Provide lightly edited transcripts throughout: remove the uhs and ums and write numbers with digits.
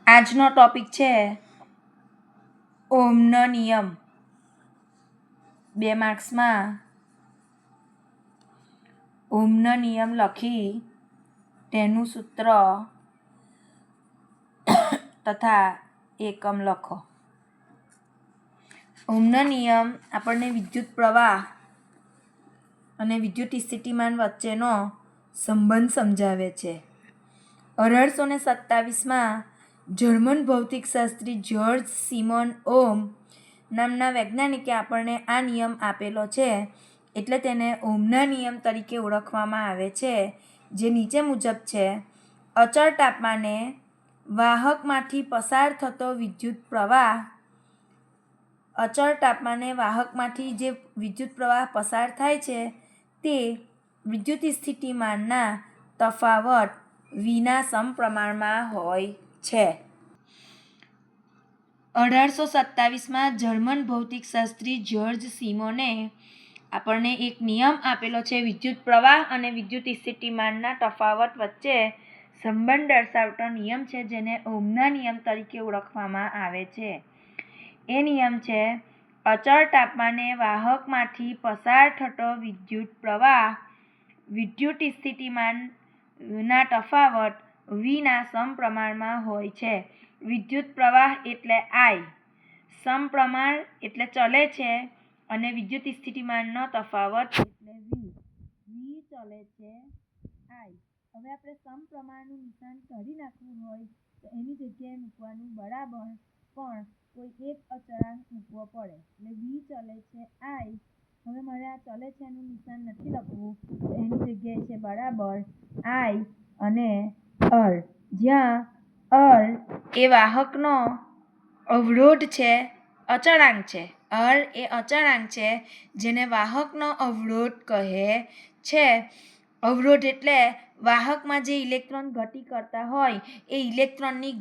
આજનો ટોપિક છે ઓહમનો નિયમ. 2 માર્ક્સમાં ઓહમનો નિયમ લખી તેનું સૂત્ર તથા એકમ લખો. ઓહમનો નિયમ આપણને વિદ્યુત પ્રવાહ અને વિદ્યુત સ્થિતિમાન વચ્ચેનો સંબંધ સમજાવે છે. 1827માં જર્મન ભૌતિકશાસ્ત્રી જ્યોર્જ સિમોન ઓહમ નામના વૈજ્ઞાનિકે આપણને આ નિયમ આપેલો છે, એટલે તેને ઓહમના નિયમ તરીકે ઓળખવામાં આવે છે, જે નીચે મુજબ છે. અચળ તાપમાને વાહકમાંથી પસાર થતો વિદ્યુત પ્રવાહ અચળ તાપમાને વાહકમાંથી જે વિદ્યુત પ્રવાહ પસાર થાય છે તે વિદ્યુત સ્થિતિમાનના તફાવત વિના સમપ્રમાણમાં હોય છે. 1827માં જર્મન ભૌતિકશાસ્ત્રી જ્યોર્જ સિમોને આપણને એક નિયમ આપેલો છે. વિદ્યુત પ્રવાહ અને વિદ્યુત સ્થિતિમાનના તફાવત વચ્ચે સંબંધ દર્શાવતો નિયમ છે, જેને ઓહમના નિયમ તરીકે ઓળખવામાં આવે છે. એ નિયમ છે અચળ તાપમાને વાહકમાંથી પસાર થતો વિદ્યુત પ્રવાહ વિદ્યુત સ્થિતિમાનના તફાવત વિના સમપ્રમાણમાં હોય છે. વિદ્યુત પ્રવાહ એટલે I, સમપ્રમાણ એટલે ચલે છે, અને વિદ્યુત સ્થિતિમાનનો તફાવત એટલે V ચલે છે I. હવે આપણે સમપ્રમાણનું નિશાન કાઢી નાખવું હોય તો એની જગ્યાએ મૂકવાનું બરાબર, પણ કોઈ એક અચળાંક મૂકવો પડે એટલે V ચલે છે I. હવે મારે આ ચલે છે એનું નિશાન નથી લખવું, તો એની જગ્યાએ છે બરાબર I અને R, જ્યાં R એ વાહકનો અવરોધ છે, અચળાંક છે. R એ અચળાંક છે, જેને વાહકનો અવરોધ કહે છે. અવરોધ એટલે વાહકમાં જે ઇલેક્ટ્રોન ગતિ કરતા હોય એ ઇલેક્ટ્રોનની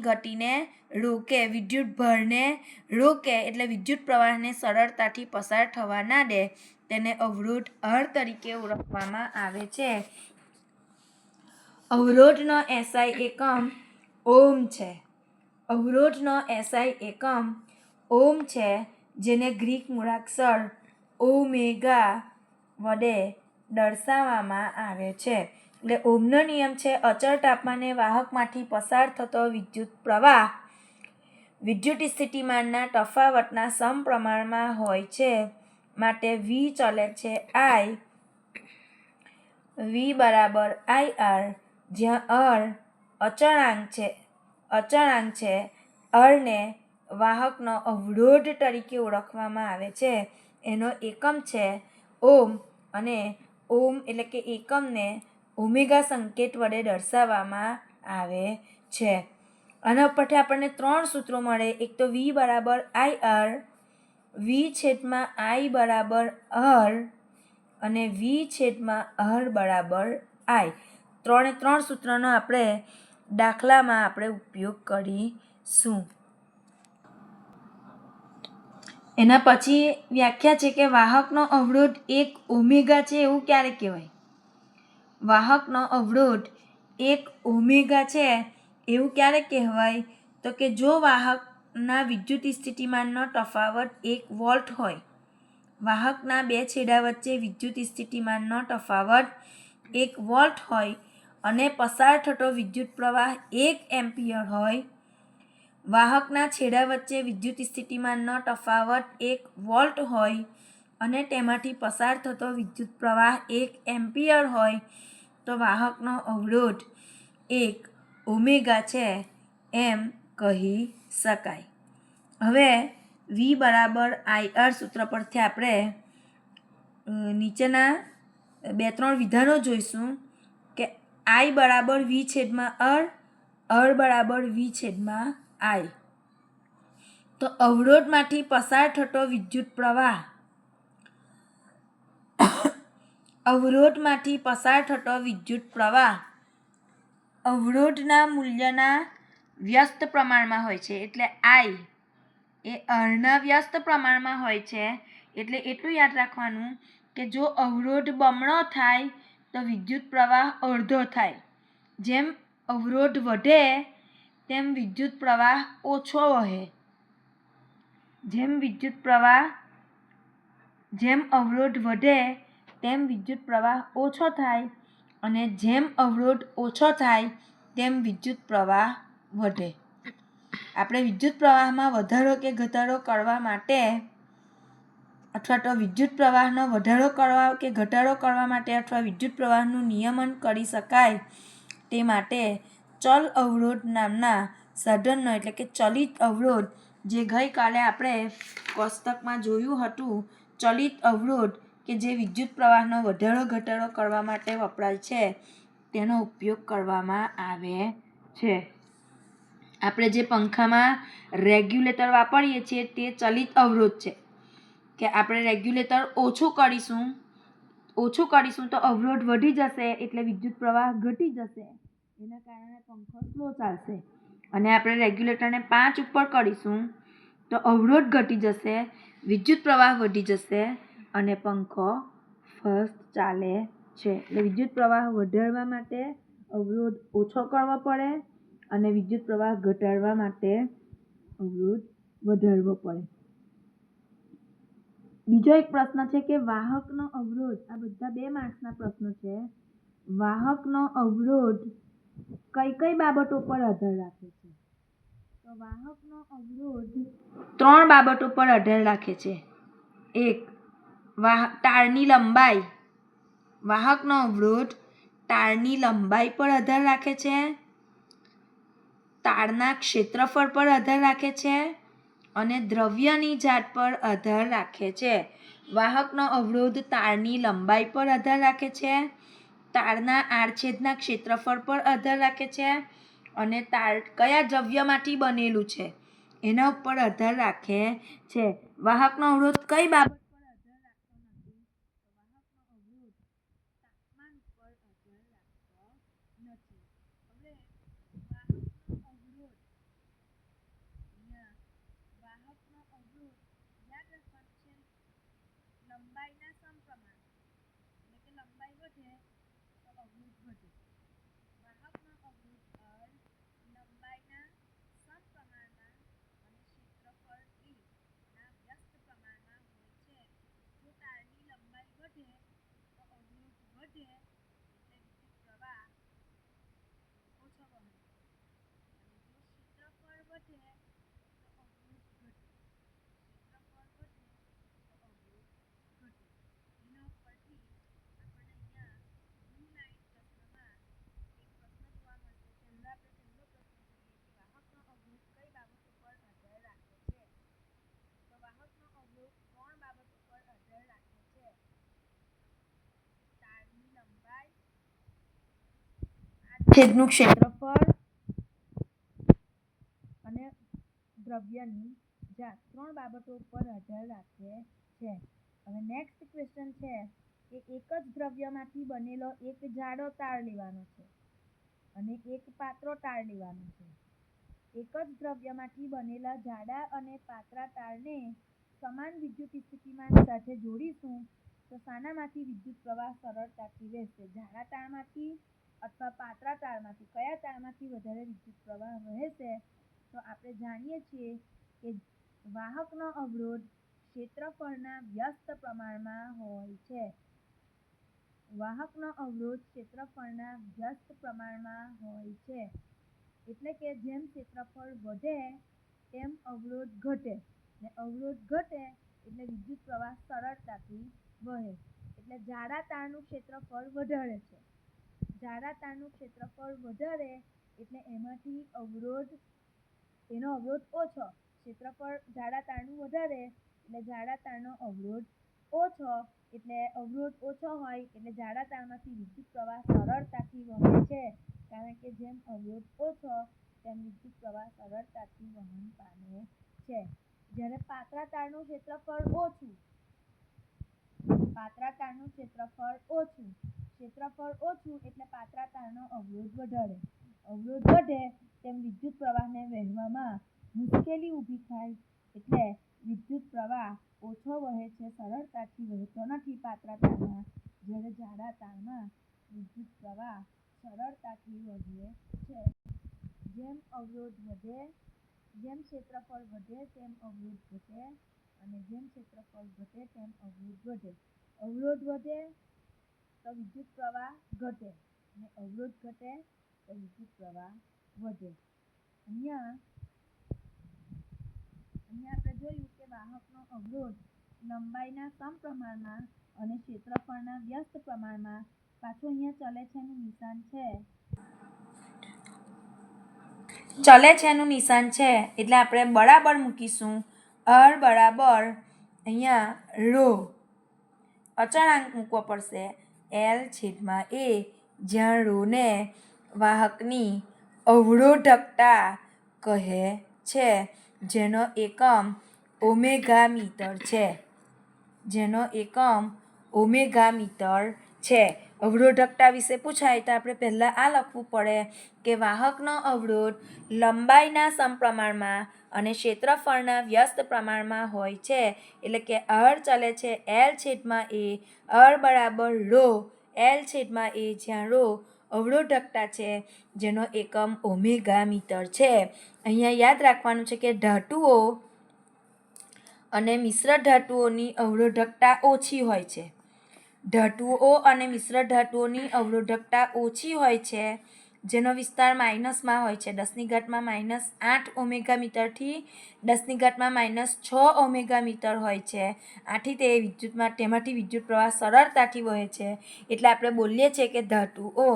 ગતિને રોકે, વિદ્યુત ભારને રોકે, એટલે વિદ્યુત પ્રવાહને સરળતાથી પસાર થવા ના દે, તેને અવરોધ R તરીકે ઓળખવામાં આવે છે. અવરોધનો SI એકમ ઓહ્મ છે. અવરોધનો SI એકમ ઓહ્મ છે, જેને ગ્રીક મૂળાક્ષર ઓમેગા વડે દર્શાવવામાં આવે છે. એટલે ઓહમનો નિયમ છે અચળ તાપમાને વાહકમાંથી પસાર થતો વિદ્યુત પ્રવાહ વિદ્યુત સ્થિતિમાનના તફાવતના સમપ્રમાણમાં હોય છે, માટે V ચલે છે I. V બરાબર IR, જ્યાં R અચળાંક છે. R ને વાહકનો અવરોધ તરીકે ઓળખવામાં આવે છે. એનો એકમ છે ઓહ્મ, અને ઓહ્મ એટલે કે એકમને ઓમેગા સંકેત વડે દર્શાવવામાં આવે છે. આના ઉપરથી આપણને 3 સૂત્રો મળે. એક તો V બરાબર IR, V છેદમાં I બરાબર R અને V છેદમાં R બરાબર I. 3 સૂત્રનો આપણે દાખલામાં આપણે ઉપયોગ કરીશું. એના પછી વ્યાખ્યા છે કે વાહકનો અવરોધ 1 ઓમેગા છે એવું ક્યારે કહેવાય? વાહકનો અવરોધ 1 ઓમેગા છે એવું ક્યારે કહેવાય? તો કે જો વાહકના વિદ્યુત સ્થિતિમાનનો તફાવત 1 વોલ્ટ હોય, વાહકના 2 છેડા વચ્ચે વિદ્યુત સ્થિતિમાનનો તફાવત 1 વોલ્ટ હોય અને પસાર થતો વિદ્યુત પ્રવાહ 1 એમ્પિયર હોય, વાહકના છેડા વચ્ચે વિદ્યુત સ્થિતિમાનનો તફાવત 1 વોલ્ટ હોય અને તેમાંથી પસાર થતો વિદ્યુત પ્રવાહ 1 એમ્પિયર હોય, તો વાહકનો અવરોધ 1 ઓમેગા છે એમ કહી શકાય. હવે V બરાબર IR સૂત્ર પરથી આપણે નીચેના 2-3 વિધાનો જોઈશું કે I બરાબર V છેદમાં R બરાબર V છેદમાં I. તો અવરોધમાંથી પસાર થતો વિદ્યુત પ્રવાહ અવરોધના મૂલ્યના વ્યસ્ત પ્રમાણમાં હોય છે, એટલે I એ Rના વ્યસ્ત પ્રમાણમાં હોય છે. એટલે એટલું યાદ રાખવાનું કે જો અવરોધ બમણો થાય તો વિદ્યુત પ્રવાહ અડધો થાય. જેમ અવરોધ વધે તેમ વિદ્યુત પ્રવાહ ઓછો વહે. જેમ અવરોધ વધે તેમ વિદ્યુત પ્રવાહ ઓછો થાય અને જેમ અવરોધ ઓછો થાય તેમ વિદ્યુત પ્રવાહ વધે. આપણે વિદ્યુત પ્રવાહમાં વધારો કે ઘટાડો કરવા માટે અથવા તો વિદ્યુત પ્રવાહનો વધારો કરવા કે ઘટાડો કરવા માટે અથવા વિદ્યુત પ્રવાહનું નિયમન કરી શકાય તે માટે ચલ અવરોધ નામના સાધનનો એટલે કે ચલિત અવરોધ, જે ગઈકાલે આપણે કોષ્ટકમાં જોયું હતું, ચલિત અવરોધ કે જે વિદ્યુત પ્રવાહનો વધારો ઘટાડો કરવા માટે વપરાય છે તેનો ઉપયોગ કરવામાં આવે છે. આપણે જે પંખામાં રેગ્યુલેટર વાપરીએ છીએ તે ચલિત અવરોધ છે કે આપણે રેગ્યુલેટર ઓછું કરીશું તો અવરોધ વધી જશે એટલે વિદ્યુત પ્રવાહ ઘટી જશે, એના કારણે પંખો સ્લો ચાલશે. અને આપણે રેગ્યુલેટરને 5 ઉપર કરીશું તો અવરોધ ઘટી જશે, વિદ્યુત પ્રવાહ વધી જશે અને પંખો ફાસ્ટ ચાલે છે. એટલે વિદ્યુત પ્રવાહ વધારવા માટે અવરોધ ઓછો કરવો પડે અને વિદ્યુત પ્રવાહ ઘટાડવા માટે અવરોધ વધારવો પડે. બીજો એક પ્રશ્ન છે કે વાહકનો અવરોધ, આ બધા 2 માર્ક્સના પ્રશ્નો છે. વાહકનો અવરોધ કઈ બાબતો પર આધાર રાખે છે? તો વાહકનો અવરોધ 3 બાબતો પર આધાર રાખે છે. 1. તારની લંબાઈ. વાહકનો અવરોધ તારની લંબાઈ પર આધાર રાખે છે, તારના ક્ષેત્રફળ પર આધાર રાખે છે અને દ્રવ્યની જાત પર આધાર રાખે છે. વાહકનો અવરોધ તારની લંબાઈ પર આધાર રાખે છે, તારના આડછેદના ક્ષેત્રફળ પર આધાર રાખે છે અને તાર કયા દ્રવ્યમાંથી બનેલું છે એના ઉપર આધાર રાખે છે. વાહકનો અવરોધ કઈ બાબત પર આધાર રાખતો નથી? તો વાહકનો અવરોધ તાપમાન ઉપર આધાર રાખતો નથી. હવે વાહકનો અવરોધ યાદ રાખવાનું છે લંબાઈના સમપ્રમાણ, એટલે કે લંબાઈ વધે તો અવરોધ વધે. વાહકનો અવરોધ લંબાઈના સમપ્રમાણમાં અને ક્ષેત્રફળ ના વ્યસ્ત પ્રમાણમાં હોય છે. જો તારની લંબાઈ વધે તો અવરોધ વધે એટલે વિદ્યુત પ્રવાહ ઓછો વહે અને જો ક્ષેત્રફળ વધે તો અવરોધ ઘટે. એના ઉપરથી આપણને અહીંયા બ્લુ લાઇન પ્રશ્નમાં એક પ્રશ્ન જોવા મળશે. પહેલો પ્રશ્ન જોઈએ કે વાહકનો અવરોધ કઈ બાબતો પર આધાર રાખે છે? તો વાહકનો અવરોધ 3 બાબતો પર આધાર રાખે છે. તારની લંબાઈ, આડછેદનું ક્ષેત્રફળ અને દ્રવ્યની જાત, 3 બાબતો પર આધાર રાખે છે. હવે નેક્સ્ટ ક્વેશ્ચન છે કે એક જ દ્રવ્યમાંથી બનેલો એક જાડો તાર લેવાનો છે અને એક પાતળો તાર લેવાનો છે. એક જ દ્રવ્યમાંથી બનેલા જાડા અને પાતળા તારને સમાન વિદ્યુત સ્થિતિમાન સાથે જોડીશું તો શાનામાંથી વિદ્યુત પ્રવાહ સરળતાથી વહેશે? જાડા તારમાંથી અથવા પાતળા તારમાંથી? કયા તારમાંથી વધારે વિદ્યુત પ્રવાહ વહેશે? તો આપણે જાણીએ છીએ કે વાહકનો અવરોધ ક્ષેત્રફળના વ્યસ્ત પ્રમાણમાં હોય છે. વાહકનો અવરોધ ક્ષેત્રફળના વ્યસ્ત પ્રમાણમાં હોય છે. એટલે કે જેમ ક્ષેત્રફળ વધે તેમ અવરોધ ઘટે ને અવરોધ ઘટે એટલે વિદ્યુત પ્રવાહ સરળતાથી વહે. એટલે જાડા તારનું ક્ષેત્રફળ વધારે છે. જાડા તારનું ક્ષેત્રફળ વધારે એટલે એનો અવરોધ ઓછો. ક્ષેત્રફળ જાડા તારનું વધારે એટલે જાડા તારનો અવરોધ ઓછો. એટલે અવરોધ ઓછો હોય એટલે જાડા તારમાંથી વિદ્યુત પ્રવાહ સરળતાથી વહે છે, કારણ કે જેમ અવરોધ ઓછો તેમ વિદ્યુત પ્રવાહ સરળતાથી વહન પામે છે. જ્યારે પાતળા તારનું ક્ષેત્રફળ ઓછું એટલે પાતળા તારનો અવરોધ વધારે. અવરોધ વધે તેમ વિદ્યુત પ્રવાહને વહેવામાં મુશ્કેલી ઊભી થાય એટલે વિદ્યુત પ્રવાહ ઓછો વહે છે, સરળતાથી વહેતો નથી પાતળા તારમાં. જ્યારે જાડા તારમાં વિદ્યુત પ્રવાહ સરળતાથી વધે છે. જેમ અવરોધ વધે, જેમ ક્ષેત્રફળ વધે તેમ અવરોધ ઘટે, અને જેમ ક્ષેત્રફળ ઘટે તેમ અવરોધ વધે. અવરોધ વધે તો વિદ્યુત પ્રવાહ ઘટે, અને અવરોધ ઘટે તો વિદ્યુત પ્રવાહ વધે. અહીંયા આપણે જોયું કે વાહકનો અવરોધ લંબાઈના સમપ્રમાણમાં અને ક્ષેત્રફળના વ્યસ્ત પ્રમાણમાં, પાછું અહીંયા ચલે છે એનું નિશાન છે, ચલે છે એનું નિશાન છે એટલે આપણે બરાબર મૂકીશું. બરાબર અહીંયા રો અચળાંક મૂકવો પડશે L/A, જ્યાં રોને વાહકની અવરોધકતા કહે છે, જેનો એકમ ઓમેગા મીટર છે. અવરોધકતા વિશે પૂછાય તો આપણે પહેલાં આ લખવું પડે કે વાહકનો અવરોધ લંબાઈના સમપ્રમાણમાં અને ક્ષેત્રફળના વ્યસ્ત પ્રમાણમાં હોય છે. એટલે કે ચલે છે L/A, બરાબર રો L/A, જ્યાં રો અવરોધકતા છે, જેનો એકમ ઓમેગા મીટર છે. અહીંયા યાદ રાખવાનું છે કે ધાતુઓ અને મિશ્ર ધાતુઓની અવરોધકતા ઓછી હોય છે. ધાતુઓ અને મિશ્ર ધાતુઓની અવરોધકતા ઓછી હોય છે, જેનો વિસ્તાર માઇનસમાં હોય છે. 10⁻⁸ ઓમેગા મીટરથી 10⁻⁻6 ઓમેગા મીટર હોય છે. આથી તેમાંથી વિદ્યુત પ્રવાહ સરળતાથી વહે છે. એટલે આપણે બોલીએ છીએ કે ધાતુઓ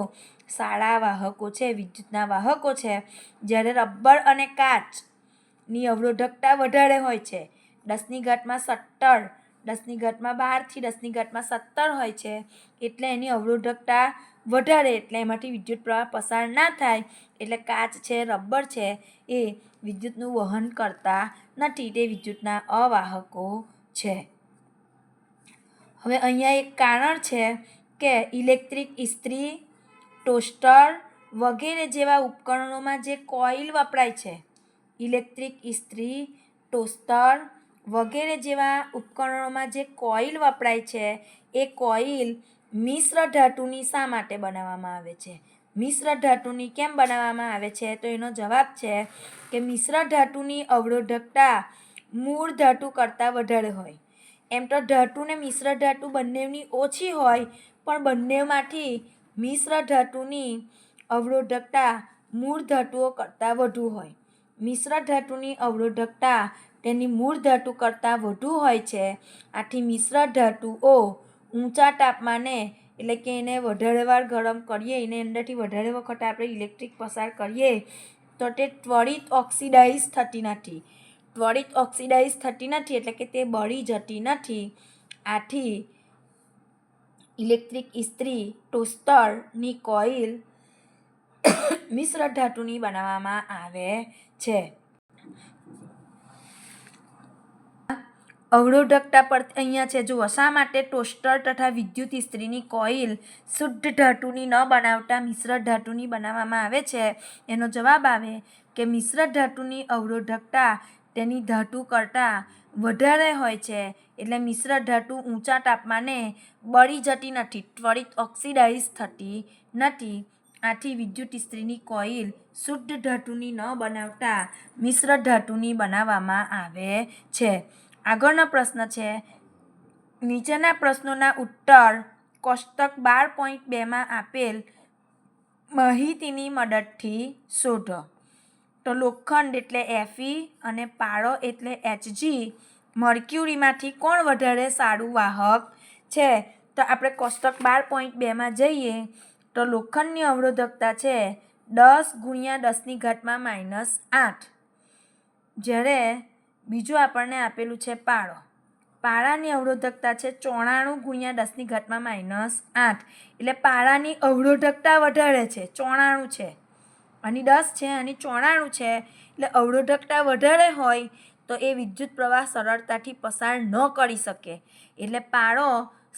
સારા વાહકો છે, વિદ્યુતના વાહકો છે. જ્યારે રબર અને કાચની અવરોધકતા વધારે હોય છે, 10⁻17, 10⁻12 થી 10⁻17 હોય છે. એટલે એની અવરોધકતા વધારે, એટલે એમાંથી વિદ્યુત પ્રવાહ પસાર ના થાય. એટલે કાચ છે, રબર છે, એ વિદ્યુતનું વહન કરતા નથી, તે વિદ્યુતના અવાહકો છે. હવે અહીંયા એક કારણ છે કે ઇલેક્ટ્રિક ઇસ્ત્રી, ટોસ્ટર વગેરે જેવા ઉપકરણોમાં જે કોઇલ વપરાય છે, ઇલેક્ટ્રિક ઇસ્ત્રી, ટોસ્ટર વગેરે જેવા ઉપકરણોમાં જે કોઇલ વપરાય છે, એ કોઇલ મિશ્ર ધાતુની શા માટે બનાવવામાં આવે છે? મિશ્ર ધાતુની કેમ બનાવવામાં આવે છે? તો એનો જવાબ છે કે મિશ્ર ધાતુની અવરોધકતા મૂળ ધાતુ કરતાં વધારે હોય. એમ તો ધાતુ ને મિશ્ર ધાતુ બંનેની ઓછી હોય, પણ બંનેમાંથી મિશ્ર ધાતુની અવરોધકતા મૂળ ધાતુઓ કરતાં વધુ હોય. મિશ્ર ધાતુની અવરોધકતા તેની મૂળ ધાતુ કરતાં વધુ હોય છે. આથી મિશ્ર ધાતુઓ ઊંચા તાપમાને, એટલે કે એને વધારે વાર ગરમ કરીએ, એને અંદરથી વધારે વખત આપણે ઇલેક્ટ્રિક પસાર કરીએ તો તે ત્વરિત ઓક્સિડાઇઝ થતી નથી. એટલે કે તે બળી જતી નથી. આથી ઇલેક્ટ્રિક ઇસ્ત્રી, ટોસ્ટરની કોઇલ મિશ્ર ધાતુની બનાવવામાં આવે છે. અવરોધકતા પર અહીંયા છે, જુઓ શા માટે ટોસ્ટર તથા વિદ્યુત ઇસ્ત્રીની કોઇલ શુદ્ધ ધાતુની ન બનાવતા મિશ્ર ધાતુની બનાવવામાં આવે છે? એનો જવાબ આવે કે મિશ્ર ધાતુની અવરોધકતા તેની ધાતુ કરતાં વધારે હોય છે. એટલે મિશ્ર ધાતુ ઊંચા તાપમાને બળી જતી નથી, ત્વરિત ઓક્સિડાઇઝ થતી નથી. આથી વિદ્યુત ઇસ્ત્રીની કોઇલ શુદ્ધ ધાતુની ન બનાવતા મિશ્ર ધાતુની બનાવવામાં આવે છે. આગળનો પ્રશ્ન છે, નીચેના પ્રશ્નોના ઉત્તર કોષ્ટક 12.2 આપેલ માહિતીની મદદથી શોધો. તો લોખંડ એટલે Fe અને પારો એટલે Hg મર્ક્યુરીમાંથી કોણ વધારે સારું વાહક છે? તો આપણે કોષ્ટક 12.2 જઈએ તો લોખંડની અવરોધકતા છે 10⁻10⁻8, જ્યારે બીજું આપણને આપેલું છે પારો. પારાની અવરોધકતા છે 94⁻10⁻8, એટલે પારાની અવરોધકતા વધારે છે, 94 છે, આની 10 છે, આની 94 છે. એટલે અવરોધકતા વધારે હોય તો એ વિદ્યુત પ્રવાહ સરળતાથી પસાર ન કરી શકે. એટલે પારો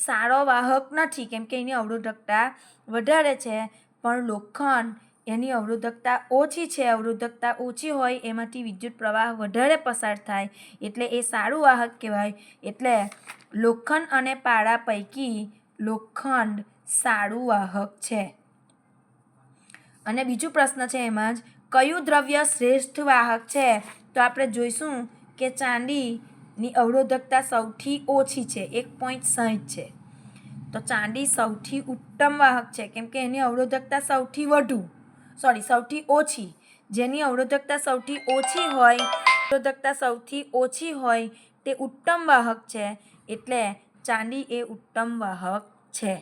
સારો વાહક નથી, કેમ કે એની અવરોધકતા વધારે છે. પણ લોખંડ એની અવરોધકતા ઓછી છે, અવરોધકતા ઓછી હોય એમાંથી વિદ્યુત પ્રવાહ વધારે પસાર થાય, એટલે એ સારું વાહક કહેવાય. એટલે લોખંડ અને પારા પૈકી લોખંડ સારું વાહક છે. અને બીજું પ્રશ્ન છે એમાં જ, કયું દ્રવ્ય શ્રેષ્ઠ વાહક છે? તો આપણે જોઈશું કે ચાંદીની અવરોધકતા સૌથી ઓછી છે, 1.60 છે. તો ચાંદી સૌથી ઉત્તમ વાહક છે કેમ કે એની અવરોધકતા સૌથી ઓછી. જેની અવરોધકતા સૌથી ઓછી હોય તે ઉત્તમ વાહક છે, એટલે ચાંદી એ ઉત્તમ વાહક છે.